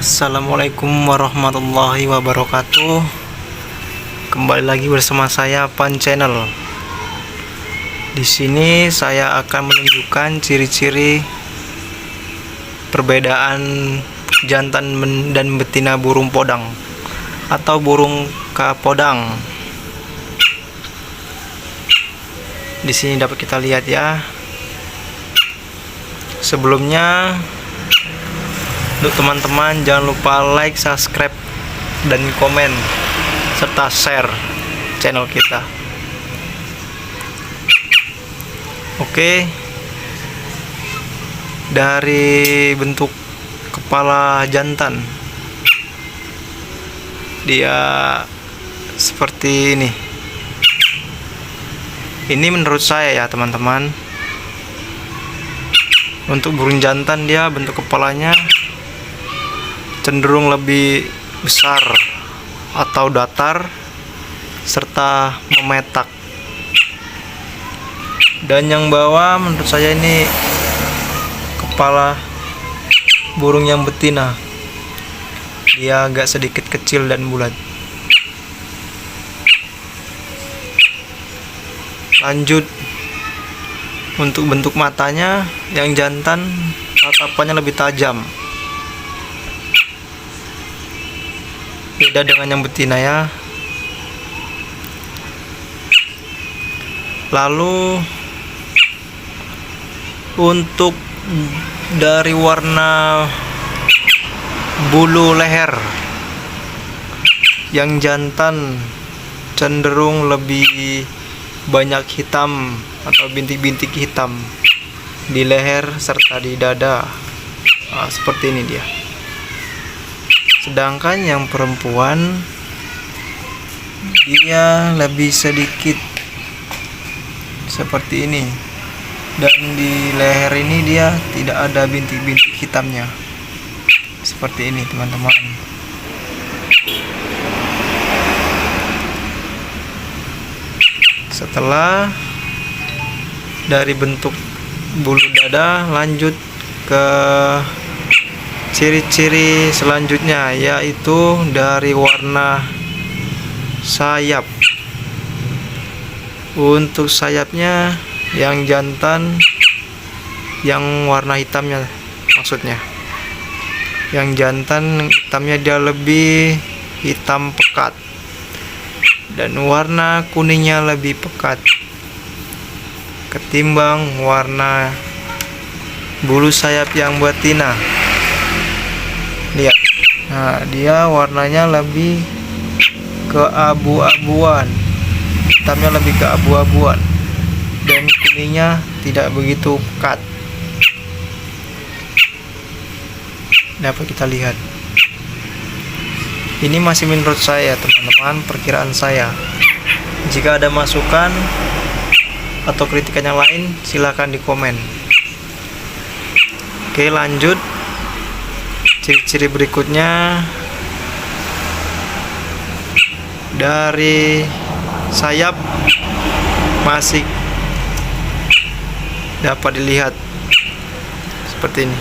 Assalamualaikum warahmatullahi wabarakatuh. Kembali lagi bersama saya Pan Channel. Di sini saya akan menunjukkan ciri-ciri perbedaan jantan dan betina burung podang atau burung kapodang. Di sini dapat kita lihat ya. Sebelumnya, untuk teman-teman jangan lupa like, subscribe, dan komen serta share channel kita. Oke, dari bentuk kepala jantan, dia seperti ini. Ini menurut saya ya teman-teman. Untuk burung jantan, dia bentuk kepalanya cenderung lebih besar atau datar serta memetak. Dan yang bawah menurut saya ini kepala burung yang betina. Dia agak sedikit kecil dan bulat. Lanjut, untuk bentuk matanya, yang jantan tatapannya lebih tajam. Beda dengan yang betina ya. Lalu untuk dari warna bulu leher, yang jantan cenderung lebih banyak hitam atau bintik-bintik hitam di leher serta di dada. Seperti ini dia. Sedangkan yang perempuan, dia lebih sedikit seperti ini, dan di leher ini dia tidak ada bintik-bintik hitamnya. Seperti ini teman-teman. Setelah dari bentuk bulu dada, lanjut ke ciri-ciri selanjutnya, yaitu dari warna sayap. Untuk sayapnya, yang jantan yang warna hitamnya, maksudnya yang jantan hitamnya dia lebih hitam pekat, dan warna kuningnya lebih pekat ketimbang warna bulu sayap yang betina. Lihat, nah dia warnanya lebih keabu-abuan, hitamnya lebih keabu-abuan, dan kuningnya tidak begitu pekat. Dapat kita lihat. Ini masih menurut saya teman-teman, perkiraan saya. Jika ada masukan atau kritikan yang lain, silahkan di komen. Oke, lanjut. Ciri-ciri berikutnya, dari sayap masih dapat dilihat seperti ini.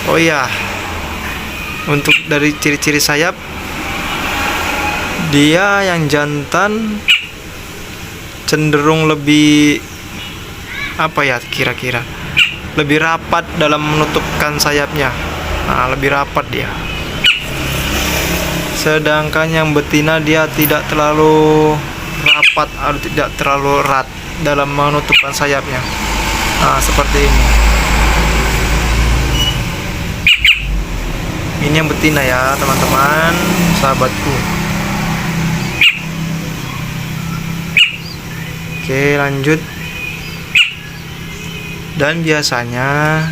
Oh iya, untuk dari ciri-ciri sayap, dia yang jantan cenderung lebih kira-kira lebih rapat dalam menutupkan sayapnya. Lebih rapat dia. Sedangkan yang betina dia tidak terlalu rapat atau tidak terlalu erat dalam menutupkan sayapnya. Seperti ini. Ini yang betina ya teman-teman, sahabatku. Oke, lanjut. Dan biasanya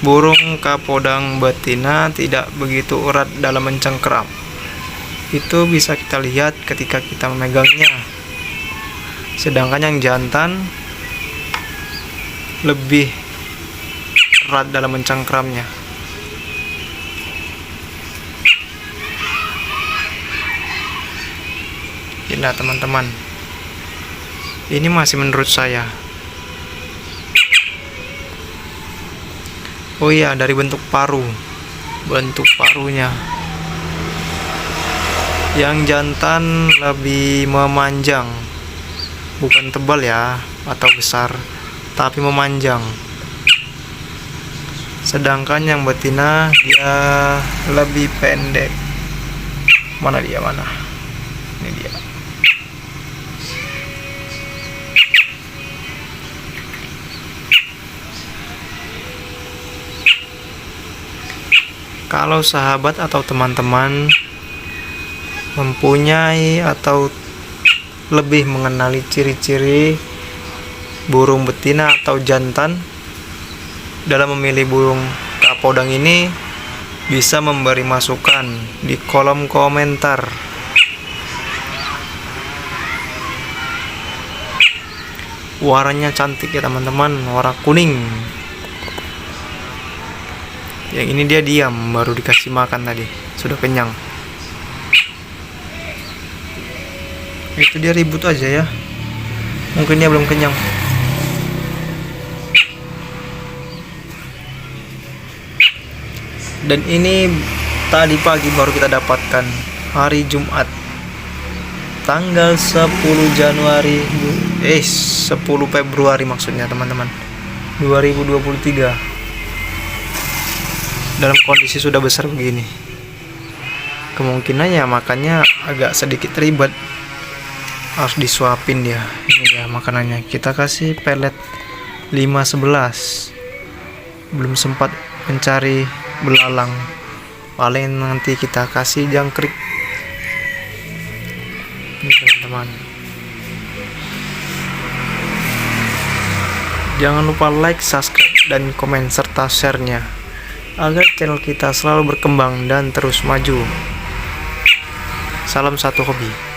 burung kapodang betina tidak begitu erat dalam mencengkeram. Itu bisa kita lihat ketika kita memegangnya. Sedangkan yang jantan lebih erat dalam mencengkeramnya. Nah teman-teman, ini masih menurut saya. Oh iya, dari bentuk paru. Bentuk parunya. Yang jantan lebih memanjang. Bukan tebal ya, atau besar, tapi memanjang. Sedangkan yang betina dia lebih pendek. Mana dia, mana? Ini dia. Kalau sahabat atau teman-teman mempunyai atau lebih mengenali ciri-ciri burung betina atau jantan dalam memilih burung kapodang ini, bisa memberi masukan di kolom komentar. Warnanya cantik ya teman-teman, warna kuning. Yang ini dia diam, baru dikasih makan tadi, sudah kenyang. Itu dia ribut aja ya, mungkin dia belum kenyang. Dan ini tadi pagi baru kita dapatkan, hari Jumat tanggal 10 Januari 10 Februari maksudnya teman-teman, 2023. Dalam kondisi sudah besar begini, kemungkinannya makannya agak sedikit ribet, harus disuapin dia. Ini dia makanannya, kita kasih pelet 5-11. Belum sempat mencari belalang, paling nanti kita kasih jangkrik. Ini teman-teman, jangan lupa like, subscribe, dan komen serta share-nya agar channel kita selalu berkembang dan terus maju. Salam satu hobi.